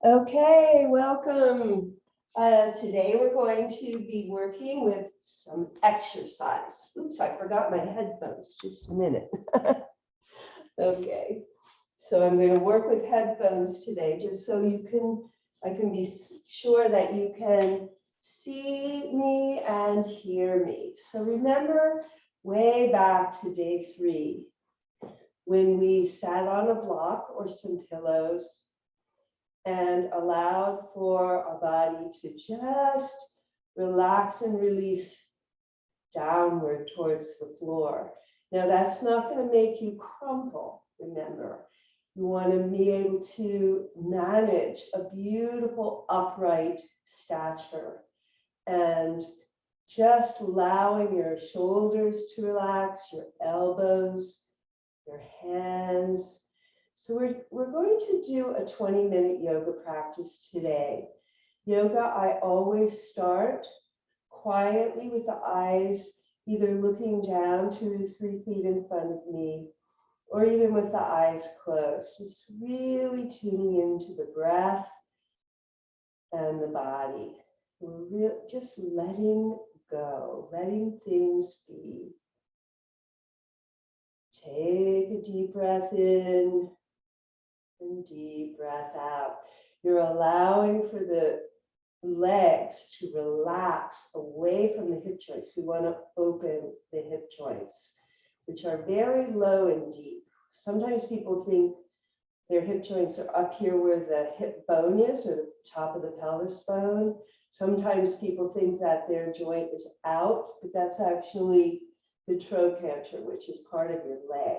Okay, welcome. Today we're going to be working with some exercise. Oops, I forgot my headphones. Just a minute. Okay, so I'm going to work with headphones today just so I can be sure that you can see me and hear me. So remember way back to day 3 when we sat on a block or some pillows and allowed for our body to just relax and release downward towards the floor. Now that's not going to make you crumple, remember. You want to be able to manage a beautiful upright stature and just allowing your shoulders to relax, your elbows, your hands. So we're going to do a 20-minute yoga practice today. Yoga, I always start quietly with the eyes either looking down 2 to 3 feet in front of me, or even with the eyes closed, just really tuning into the breath and the body. We're just letting go, letting things be. Take a deep breath in and deep breath out. You're allowing for the legs to relax away from the hip joints. We want to open the hip joints, which are very low and deep. Sometimes people think their hip joints are up here where the hip bone is, or the top of the pelvis bone. Sometimes people think that their joint is out, but that's actually the trochanter, which is part of your leg.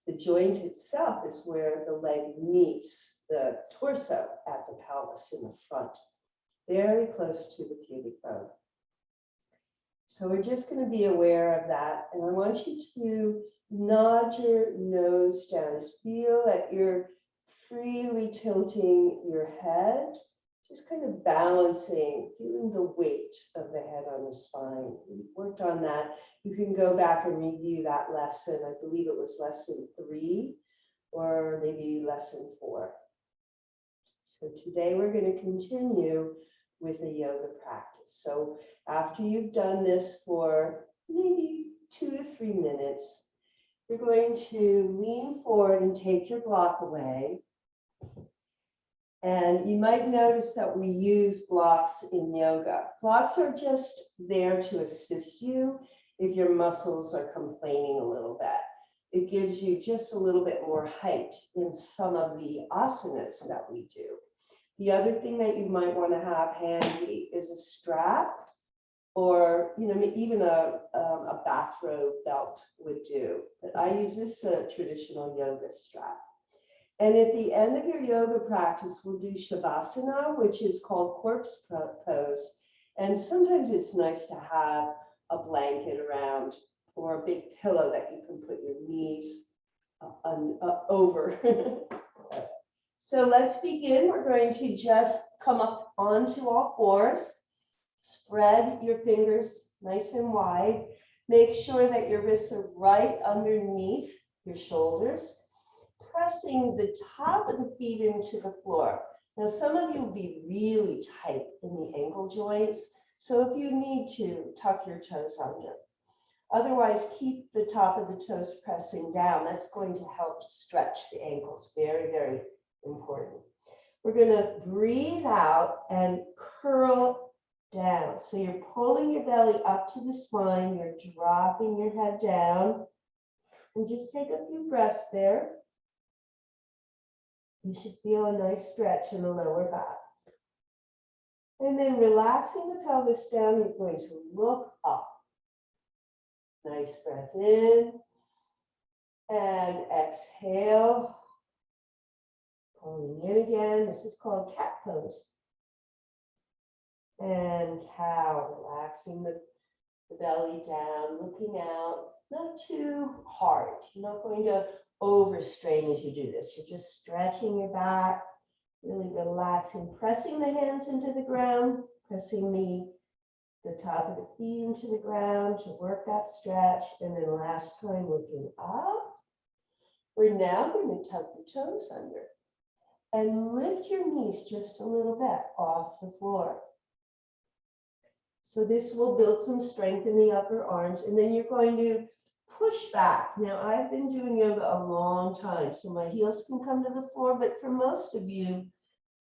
The joint itself is where the leg meets the torso at the pelvis in the front, very close to the pubic bone. So we're just going to be aware of that. And I want you to nod your nose down. Just feel that you're freely tilting your head, just kind of balancing, feeling the weight of the head on the spine. We worked on that. You can go back and review that lesson. I believe it was lesson 3 or maybe lesson 4. So today we're going to continue with a yoga practice. So after you've done this for maybe 2 to 3 minutes, you're going to lean forward and take your block away. And you might notice that we use blocks in yoga. Blocks are just there to assist you if your muscles are complaining a little bit. It gives you just a little bit more height in some of the asanas that we do. The other thing that you might want to have handy is a strap, or even a bathrobe belt would do. But I use this traditional yoga strap. And at the end of your yoga practice, we'll do shavasana, which is called corpse pose. And sometimes it's nice to have a blanket around or a big pillow that you can put your knees over. So let's begin. We're going to just come up onto all fours. Spread your fingers nice and wide. Make sure that your wrists are right underneath your shoulders, pressing the top of the feet into the floor. Now, some of you will be really tight in the ankle joints, so if you need to, tuck your toes under. Otherwise, keep the top of the toes pressing down. That's going to help stretch the ankles. Very, very important. We're going to breathe out and curl down. So you're pulling your belly up to the spine. You're dropping your head down. And just take a few breaths there. You should feel a nice stretch in the lower back. And then relaxing the pelvis down, you're going to look up. Nice breath in. And exhale. Pulling in again. This is called cat pose. And cow, relaxing the belly down, looking out, not too hard. You're not going to overstrain as you do this. You're just stretching your back, really relaxing, pressing the hands into the ground, pressing the top of the feet into the ground to work that stretch. And then last time, looking up. We're now going to tuck the toes under. and lift your knees just a little bit off the floor. So this will build some strength in the upper arms, and then you're going to push back. Now, I've been doing yoga a long time, so my heels can come to the floor, but for most of you,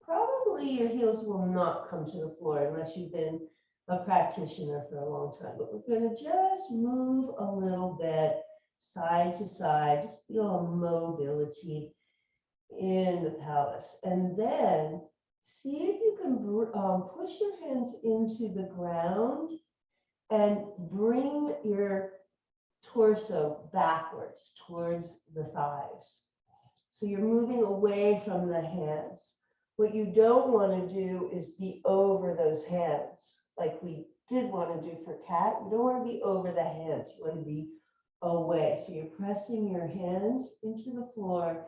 probably your heels will not come to the floor unless you've been a practitioner for a long time. But we're going to just move a little bit side to side, just feel a mobility in the pelvis. And then see if you can push your hands into the ground and bring your torso backwards towards the thighs. So you're moving away from the hands. What you don't want to do is be over those hands like we did want to do for cat. You don't want to be over the hands. You want to be away. So you're pressing your hands into the floor,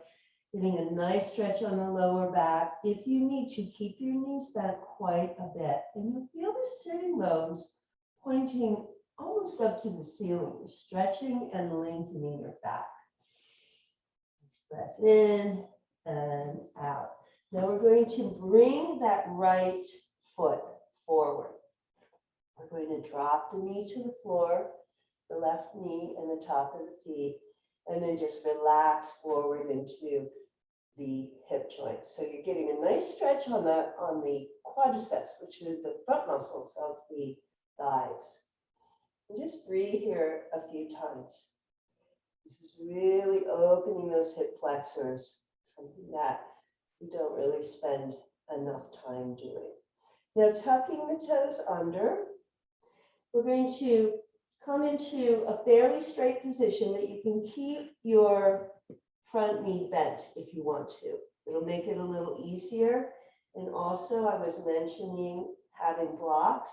getting a nice stretch on the lower back. If you need to, keep your knees back quite a bit. And you feel the sitting bones pointing almost up to the ceiling. You're stretching and lengthening your back. Breath in and out. Now we're going to bring that right foot forward. We're going to drop the knee to the floor, the left knee and the top of the feet, and then just relax forward into the hip joints. So you're getting a nice stretch on the quadriceps, which are the front muscles of the thighs. And just breathe here a few times. This is really opening those hip flexors, something that we don't really spend enough time doing. Now, tucking the toes under, we're going to come into a fairly straight position that you can keep your front knee bent if you want to. It'll make it a little easier. And also, I was mentioning having blocks.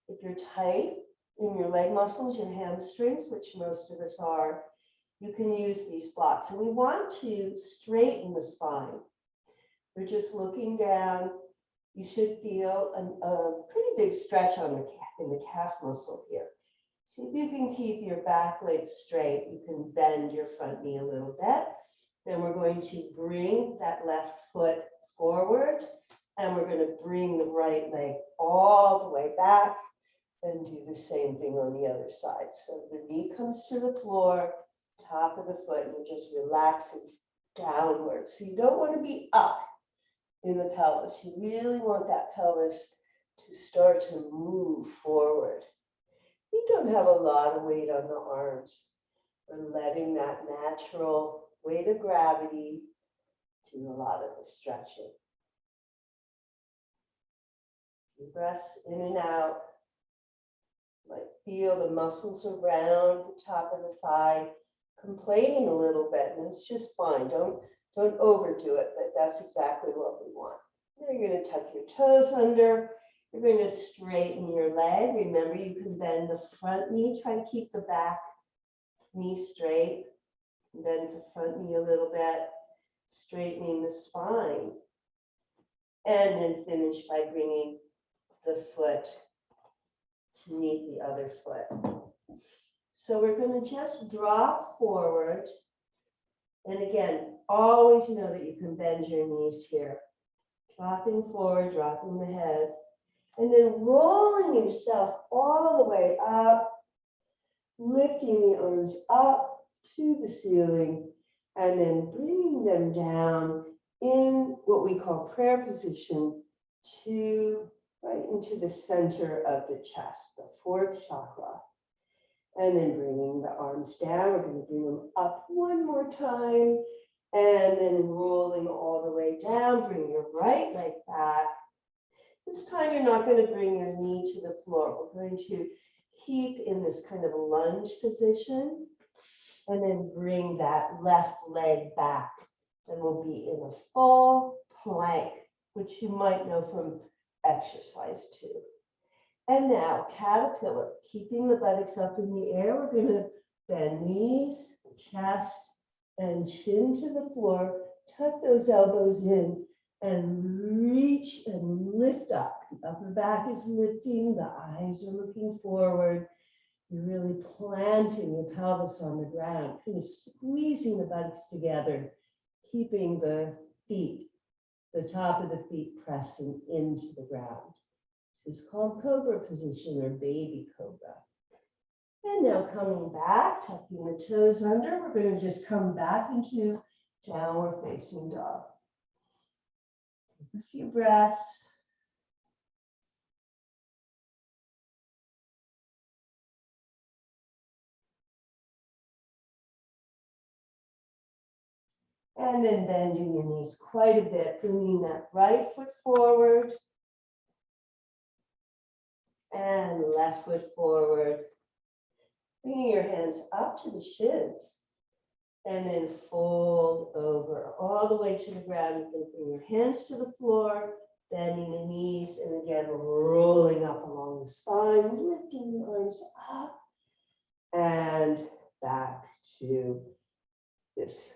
If you're tight in your leg muscles, your hamstrings, which most of us are, you can use these blocks. And we want to straighten the spine. We're just looking down. You should feel a pretty big stretch on in the calf muscle here. See if you can keep your back leg straight. You can bend your front knee a little bit. Then we're going to bring that left foot forward, and we're going to bring the right leg all the way back and do the same thing on the other side. So the knee comes to the floor, top of the foot, and you're just relaxing downwards. So you don't want to be up in the pelvis. You really want that pelvis to start to move forward. You don't have a lot of weight on the arms. We're letting that natural weight of gravity do a lot of the stretching. Deep breaths in and out. You might feel the muscles around the top of the thigh complaining a little bit, and it's just fine. Don't overdo it, but that's exactly what we want. Now you're going to tuck your toes under. You're going to straighten your leg. Remember, you can bend the front knee. Try to keep the back knee straight. Bend the front knee a little bit, straightening the spine. And then finish by bringing the foot to meet the other foot. So we're going to just drop forward. And again, always know that you can bend your knees here. Dropping forward, dropping the head. And then rolling yourself all the way up, lifting the arms up to the ceiling, and then bringing them down in what we call prayer position to right into the center of the chest, the fourth chakra. And then bringing the arms down. We're going to bring them up one more time, and then rolling all the way down. Bring your right leg back. This time you're not going to bring your knee to the floor. We're going to keep in this kind of a lunge position, and then bring that left leg back. And we'll be in a full plank, which you might know from exercise too. And now caterpillar, keeping the buttocks up in the air. We're going to bend knees, chest, and chin to the floor. Tuck those elbows in and reach and lift up. The upper back is lifting, the eyes are looking forward. You're really planting your pelvis on the ground, kind of squeezing the buttocks together, keeping the feet the top of the feet pressing into the ground. This is called cobra position or baby cobra. And now coming back, tucking the toes under, we're going to just come back into downward facing dog. Take a few breaths. And then bending your knees quite a bit, bringing that right foot forward and left foot forward. Bringing your hands up to the shins and then fold over all the way to the ground. You can bring your hands to the floor, bending the knees, and again, rolling up along the spine, lifting the arms up and back to this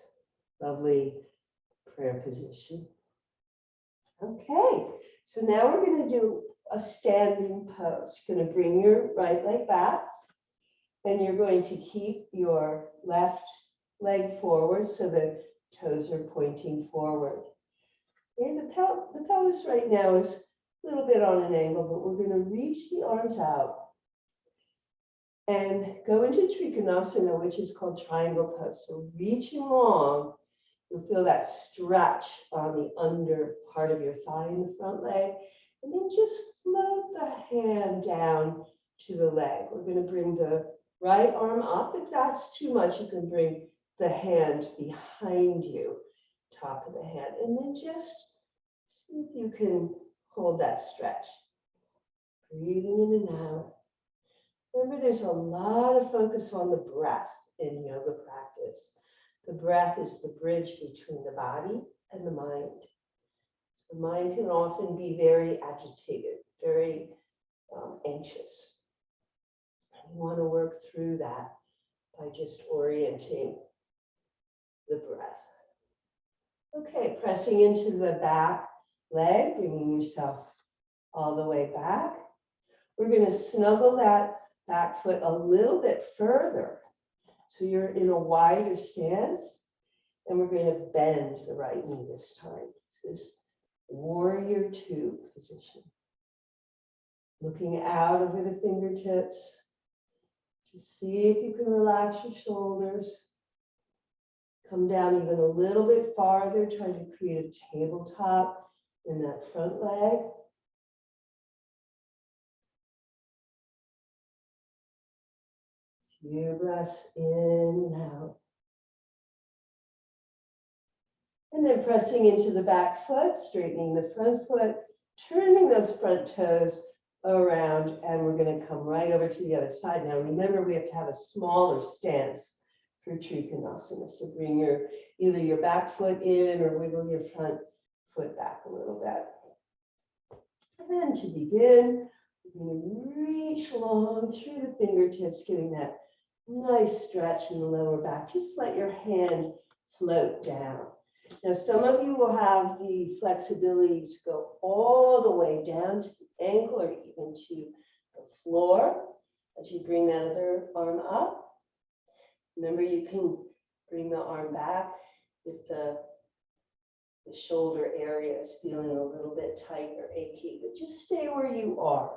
lovely prayer position. Okay, so now we're going to do a standing pose. You're going to bring your right leg back, and you're going to keep your left leg forward so the toes are pointing forward. And the pelvis right now is a little bit on an angle, but we're going to reach the arms out and go into Trikonasana, which is called triangle pose. So reaching long, you'll feel that stretch on the under part of your thigh in the front leg. And then just float the hand down to the leg. We're going to bring the right arm up. If that's too much, you can bring the hand behind you, top of the hand. And then just see if you can hold that stretch. Breathing in and out. Remember, there's a lot of focus on the breath in yoga practice. The breath is the bridge between the body and the mind. So the mind can often be very agitated, very anxious. And we want to work through that by just orienting the breath. Okay, pressing into the back leg, bringing yourself all the way back. We're going to snuggle that back foot a little bit further. So you're in a wider stance, and we're going to bend the right knee this time. This is warrior two position. Looking out over the fingertips. Just see if you can relax your shoulders. Come down even a little bit farther, trying to create a tabletop in that front leg. Few breaths in and out. And then pressing into the back foot, straightening the front foot, turning those front toes around, and we're going to come right over to the other side. Now remember, we have to have a smaller stance for Trikonasana. So bring either your back foot in or wiggle your front foot back a little bit. And then to begin, we're going to reach long through the fingertips, getting that nice stretch in the lower back. Just let your hand float down. Now, some of you will have the flexibility to go all the way down to the ankle or even to the floor as you bring that other arm up. Remember, you can bring the arm back if the shoulder area is feeling a little bit tight or achy, but just stay where you are.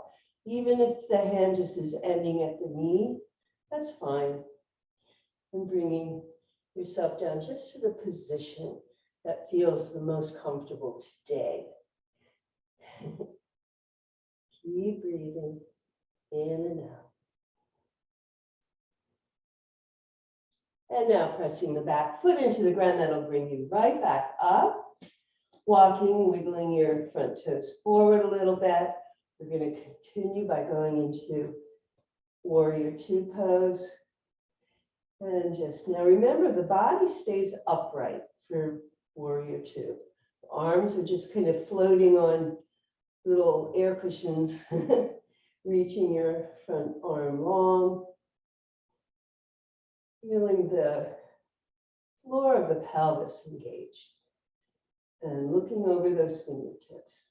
Even if the hand just is ending at the knee, that's fine. And bringing yourself down just to the position that feels the most comfortable today. Keep breathing in and out. And now pressing the back foot into the ground, that'll bring you right back up. Walking, wiggling your front toes forward a little bit. We're going to continue by going into warrior two pose. And just now remember, the body stays upright for warrior two. The arms are just kind of floating on little air cushions, reaching your front arm long. Feeling the floor of the pelvis engaged. And looking over those fingertips.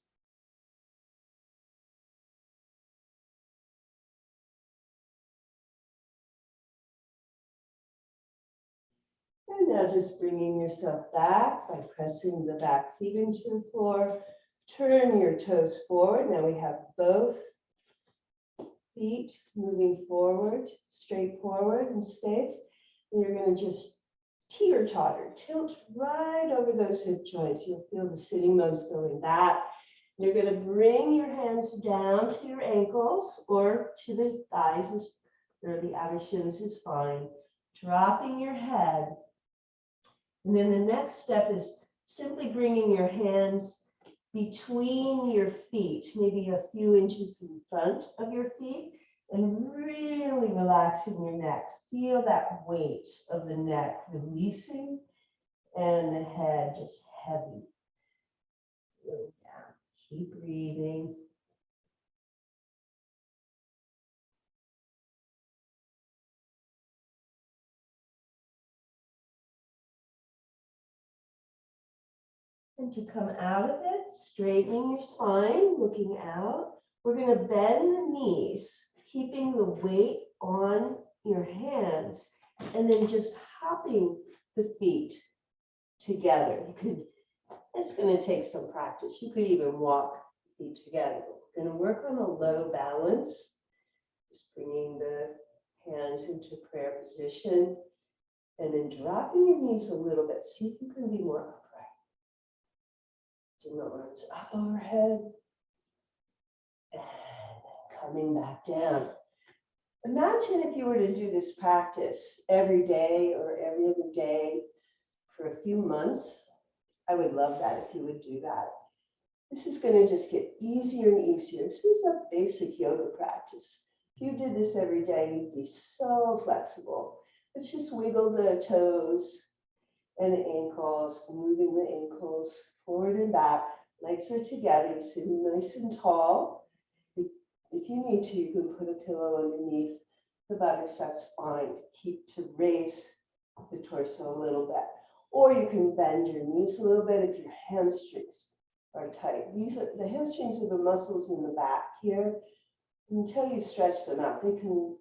And now just bringing yourself back by pressing the back feet into the floor. Turn your toes forward. Now we have both feet moving forward, straight forward in space. And you're going to just teeter-totter, tilt right over those hip joints. You'll feel the sitting bones going back. You're going to bring your hands down to your ankles or to the thighs, or the outer shins is fine. Dropping your head. And then the next step is simply bringing your hands between your feet, maybe a few inches in front of your feet, and really relaxing your neck. Feel that weight of the neck releasing and the head just heavy. Really down. Keep breathing. And to come out of it, straightening your spine, looking out, we're going to bend the knees, keeping the weight on your hands, and then just hopping the feet together. It's going to take some practice. You could even walk the feet together. We're going to work on a low balance, just bringing the hands into prayer position, and then dropping your knees a little bit. See if you can be more upright. Bring the arms up overhead and coming back down. Imagine if you were to do this practice every day or every other day for a few months. I would love that if you would do that. This is going to just get easier and easier. This is a basic yoga practice. If you did this every day, you'd be so flexible. Let's just wiggle the toes and the ankles, moving the ankles forward and back. Legs are together, you're sitting nice and tall. If you need to, you can put a pillow underneath the buttocks, that's fine. To raise the torso a little bit. Or you can bend your knees a little bit if your hamstrings are tight. The hamstrings are the muscles in the back here. Until you stretch them out, they can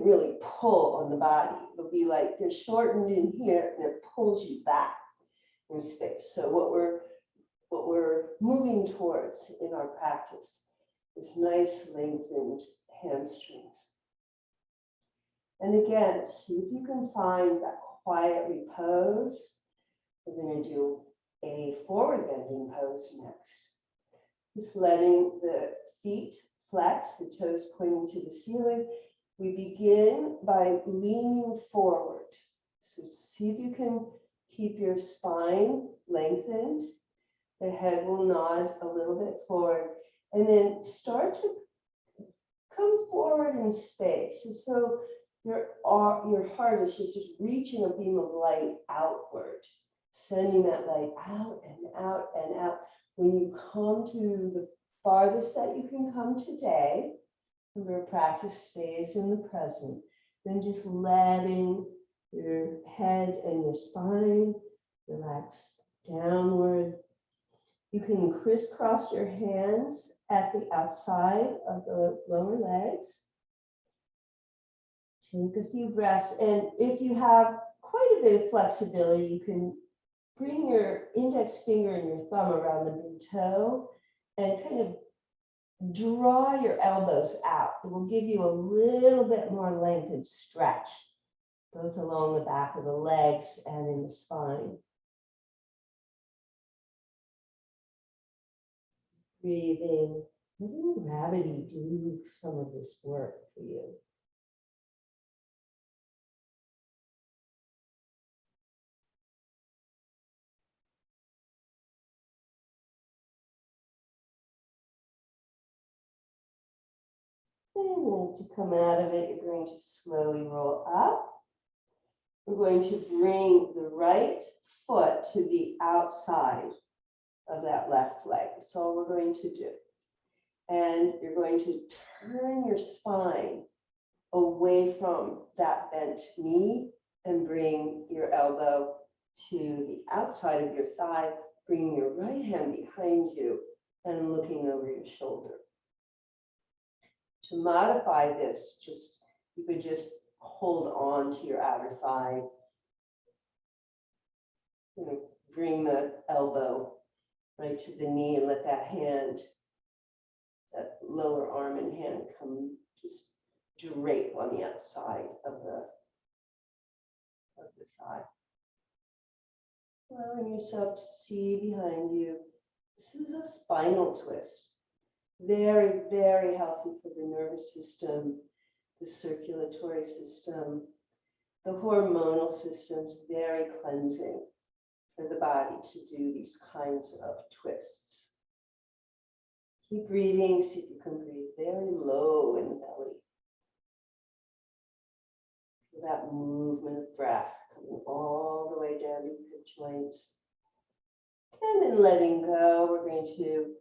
really pull on the body. It'll be like they're shortened in here and it pulls you back in space. So what we're moving towards in our practice is nice lengthened hamstrings. And again, see if you can find that quiet repose. We're going to do a forward bending pose next. Just letting the feet flex, the toes pointing to the ceiling. We begin by leaning forward. So see if you can keep your spine lengthened. The head will nod a little bit forward. And then start to come forward in space. And so your heart is just reaching a beam of light outward, sending that light out and out and out. When you come to the farthest that you can come today, remember, practice stays in the present, then just letting your head and your spine relax downward. You can crisscross your hands at the outside of the lower legs. Take a few breaths, and if you have quite a bit of flexibility, you can bring your index finger and your thumb around the big toe and kind of draw your elbows out. It will give you a little bit more length and stretch, both along the back of the legs and in the spine. Breathing, letting gravity do some of this work for you. And then to come out of it, you're going to slowly roll up. We're going to bring the right foot to the outside of that left leg. That's all we're going to do. And you're going to turn your spine away from that bent knee and bring your elbow to the outside of your thigh, bringing your right hand behind you and looking over your shoulder. To modify this, you could just hold on to your outer thigh You know, bring the elbow right to the knee and let that hand, that lower arm and hand come just drape on the outside of the thigh. Allowing yourself to see behind you. This is a spinal twist. Very, very healthy for the nervous system, the circulatory system, the hormonal systems, very cleansing for the body to do these kinds of twists. Keep breathing, see if you can breathe very low in the belly. Feel that movement of breath coming all the way down to your hip joints. And then letting go, we're going to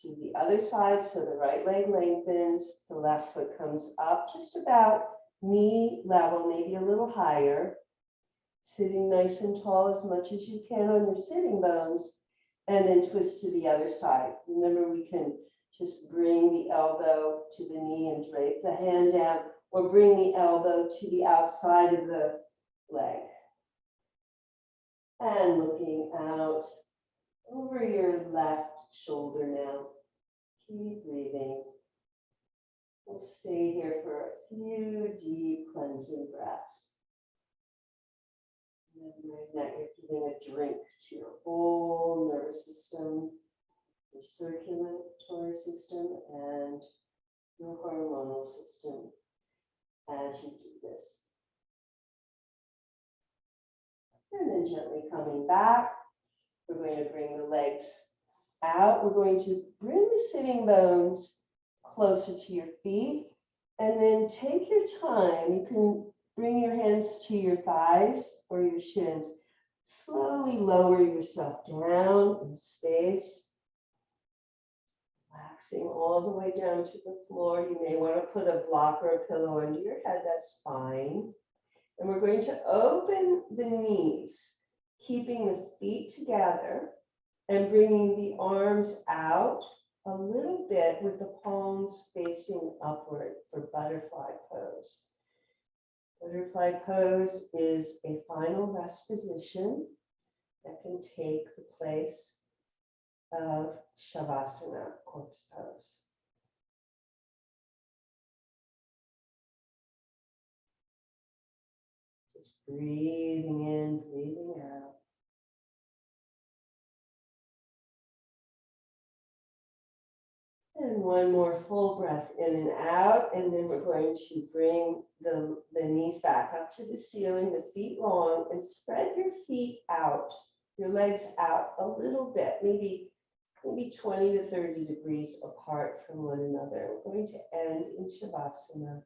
do the other side. So the right leg lengthens, the left foot comes up just about knee level, maybe a little higher. Sitting nice and tall as much as you can on your sitting bones, and then twist to the other side. Remember, we can just bring the elbow to the knee and drape the hand down, or bring the elbow to the outside of the leg. And looking out over your left shoulder now. Keep breathing. We'll stay here for a few deep cleansing breaths. Remembering that you're giving a drink to your whole nervous system, your circulatory system, and your hormonal system as you do this. And then gently coming back, we're going to bring the legs out. We're going to bring the sitting bones closer to your feet, and then take your time. You can bring your hands to your thighs or your shins. Slowly lower yourself down in space. Relaxing all the way down to the floor. You may want to put a block or a pillow under your head, that's fine. And we're going to open the knees, keeping the feet together and bringing the arms out a little bit with the palms facing upward for butterfly pose. Butterfly pose is a final rest position that can take the place of Shavasana, corpse pose. Just breathing in, breathing out. And one more full breath in and out, and then we're going to bring the knees back up to the ceiling, the feet long, and spread your feet out, your legs out a little bit, maybe 20 to 30 degrees apart from one another. We're going to end in Shavasana.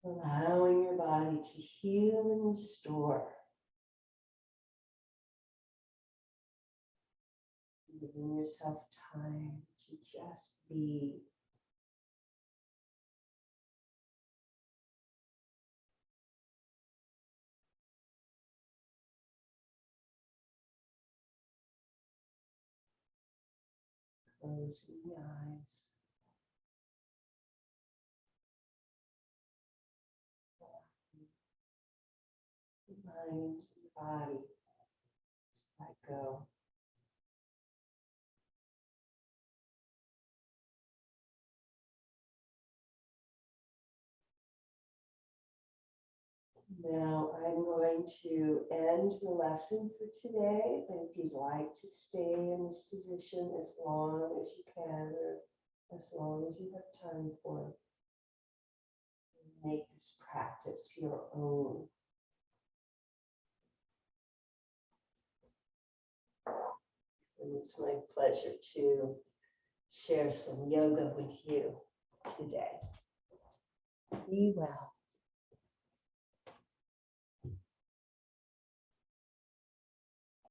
Allowing your body to heal and restore. Giving yourself time to just be. Closing the eyes. The mind, the body, let go. Now I'm going to end the lesson for today, and if you'd like to stay in this position as long as you can, or as long as you have time for, make this practice your own. And it's my pleasure to share some yoga with you today. Be well.